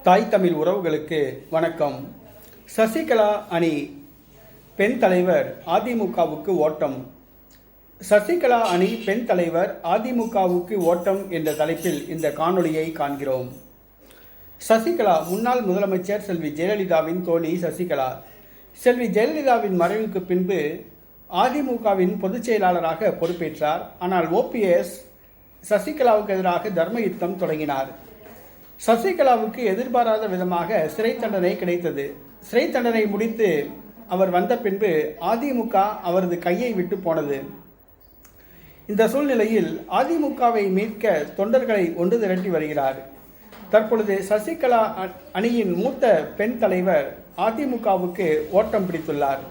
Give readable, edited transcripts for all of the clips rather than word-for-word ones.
தாய் தமிழ் உறவுகளுக்கு வணக்கம். சசிகலா அணி பெண் தலைவர் அதிமுகவுக்கு ஓட்டம். சசிகலா அணி பெண் தலைவர் அதிமுகவுக்கு ஓட்டம் என்ற தலைப்பில் இந்த காணொளியை காண்கிறோம். சசிகலா முன்னாள் முதலமைச்சர் செல்வி ஜெயலலிதாவின் தோழி சசிகலா. செல்வி ஜெயலலிதாவின் மறைவுக்கு பின்பு அதிமுகவின் பொதுச் செயலாளராக பொறுப்பேற்றார். ஆனால் ஓபிஎஸ் சசிகலாவுக்கு எதிராக தர்ம யுத்தம் தொடங்கினார். சசிகலாவுக்கு எதிர்பாராத விதமாக சிறை தண்டனை கிடைத்தது. சிறை தண்டனை முடித்து அவர் வந்த பின்பு அதிமுக அவரது கையை விட்டு போனது. இந்த சூழ்நிலையில் அதிமுகவை மீட்க தொண்டர்களை ஒன்று திரட்டி வருகிறார். தற்பொழுது சசிகலா அணியின் மூத்த பெண் தலைவர் அதிமுகவுக்கு ஓட்டம் பிடித்துள்ளார்.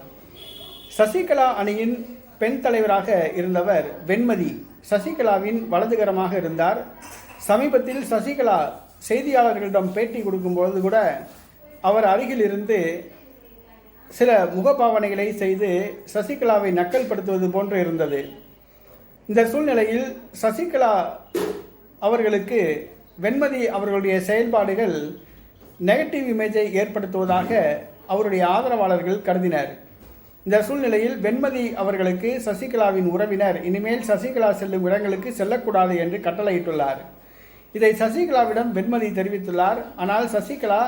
சசிகலா அணியின் பெண் தலைவராக இருந்தவர் வெண்மதி சசிகலாவின் வலதுகரமாக இருந்தார். சமீபத்தில் சசிகலா செய்தியாளர்களிடம் பேட்டி கொடுக்கும்போது கூட அவர் அருகில் இருந்து சில முகபாவனைகளை செய்து சசிகலாவை நக்கல்படுத்துவது போன்று இருந்தது. இந்த சூழ்நிலையில் சசிகலா அவர்களுக்கு வெண்மதி அவர்களுடைய செயல்பாடுகள் நெகட்டிவ் இமேஜை ஏற்படுத்துவதாக அவருடைய ஆதரவாளர்கள் கருதினர். இந்த சூழ்நிலையில் வெண்மதி அவர்களுக்கு சசிகலாவின் உறவினர் இனிமேல் சசிகலா செல்லும் இடங்களுக்கு செல்லக்கூடாது என்று கட்டளையிட்டுள்ளார். இதை சசிகலாவிடம் வெண்மதி தெரிவித்துள்ளார். ஆனால் சசிகலா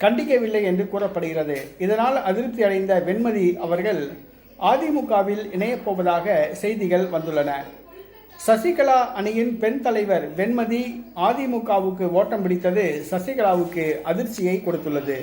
கண்டிக்கவில்லை என்று கூறப்படுகிறது. இதனால் அதிருப்தி அடைந்த வெண்மதி அவர்கள் அதிமுகவில் இணையப்போவதாக செய்திகள் வந்துள்ளன. சசிகலா அணியின் பெண் தலைவர் வெண்மதி அதிமுகவுக்கு ஓட்டம் பிடித்தது சசிகலாவுக்கு அதிர்ச்சியை கொடுத்துள்ளது.